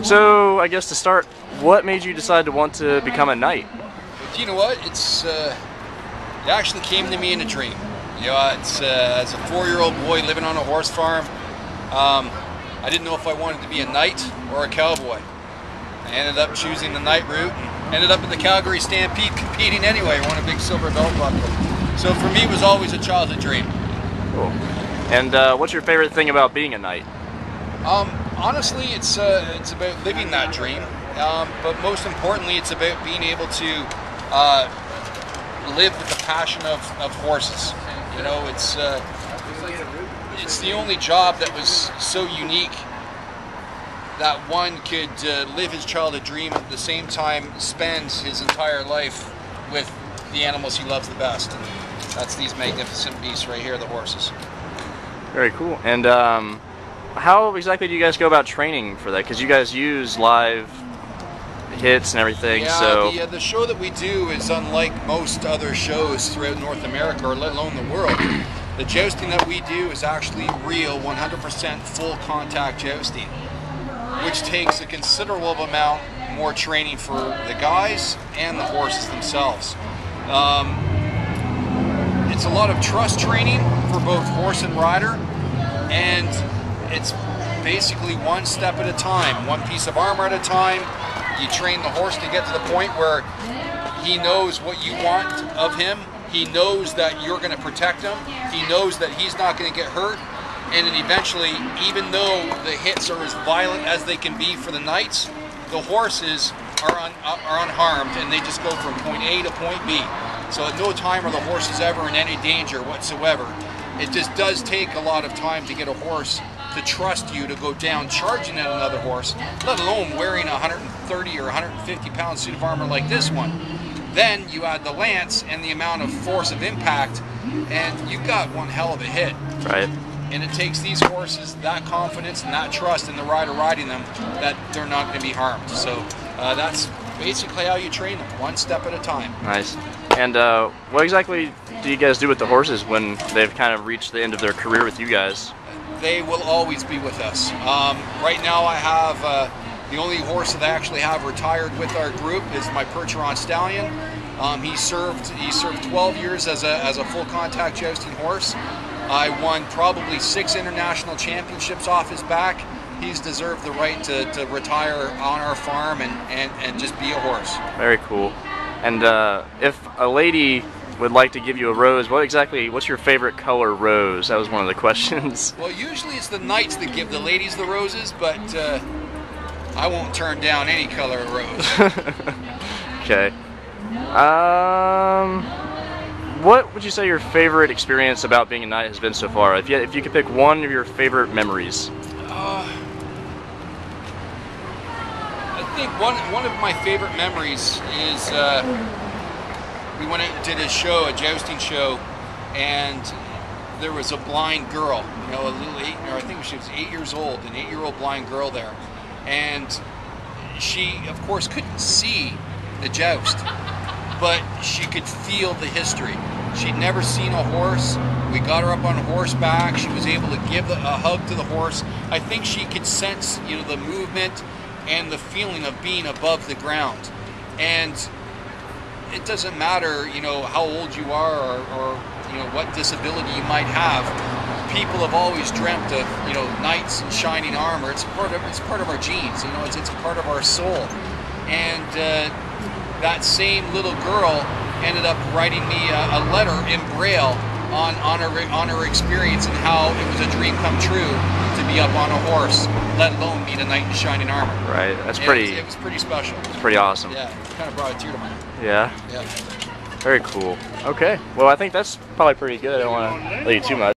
So, I guess to start, what made you decide to want to become a knight? You know what? It actually came to me in a dream. You know, as a 4-year-old boy living on a horse farm, I didn't know if I wanted to be a knight or a cowboy. I ended up choosing the knight route and ended up in the Calgary Stampede competing anyway. Won a big silver belt buckle. So for me, it was always a childhood dream. Cool. And what's your favorite thing about being a knight? Honestly, it's about living that dream, but most importantly, it's about being able to live with the passion of horses. You know, it's the only job that was so unique that one could live his childhood dream at the same time spends his entire life with the animals he loves the best. And that's these magnificent beasts right here, the horses. Very cool. And how exactly do you guys go about training for that? Because you guys use live hits and everything. Yeah, so the show that we do is unlike most other shows throughout North America, or let alone the world. The jousting that we do is actually real, 100% full contact jousting, which takes a considerable amount more training for the guys and the horses themselves. It's a lot of trust training for both horse and rider, and it's basically one step at a time, one piece of armor at a time. You train the horse to get to the point where he knows what you want of him. He knows that you're going to protect him. He knows that he's not going to get hurt. And then eventually, even though the hits are as violent as they can be for the knights, the horses are unharmed, and they just go from point A to point B. So at no time are the horses ever in any danger whatsoever. It just does take a lot of time to get a horse to trust you to go down charging at another horse, let alone wearing a 130 or 150 pound suit of armor like this one. Then you add the lance and the amount of force of impact, and you've got one hell of a hit. right. And it takes these horses that confidence and that trust in the rider riding them that they're not going to be harmed. So that's basically how you train them, one step at a time. Nice. And what exactly do you guys do with the horses when they've kind of reached the end of their career with you guys? They will always be with us. Right now I have the only horse that I actually have retired with our group is my Percheron stallion. He served 12 years as a full contact jousting horse. I won probably 6 international championships off his back. He's deserved the right to retire on our farm and just be a horse. Very cool. And if a lady would like to give you a rose, what's your favorite color rose? That was one of the questions. Well, usually it's the knights that give the ladies the roses, but I won't turn down any color of rose. Okay. What would you say your favorite experience about being a knight has been so far? If you could pick one of your favorite memories. I think one of my favorite memories is we went out and did a jousting show, and there was a blind girl, you know, a little I think she was 8 years old, an 8-year-old blind girl there, and she, of course, couldn't see the joust, but she could feel the history. She'd never seen a horse. We got her up on horseback. She was able to give a hug to the horse. I think she could sense, you know, the movement and the feeling of being above the ground. And it doesn't matter, you know, how old you are or you know what disability you might have. People have always dreamt of, you know, knights in shining armor. It's part of our genes. You know, it's a part of our soul. And that same little girl ended up writing me a letter in Braille on her experience and how it was a dream come true to be up on a horse, let alone meet a knight in shining armor. Right, that's And pretty. It was pretty special. It's pretty awesome. Yeah, it kind of brought a tear to my eye. Yeah. Yeah. Very cool. Okay. Well, I think that's probably pretty good. I don't want to leave you too much.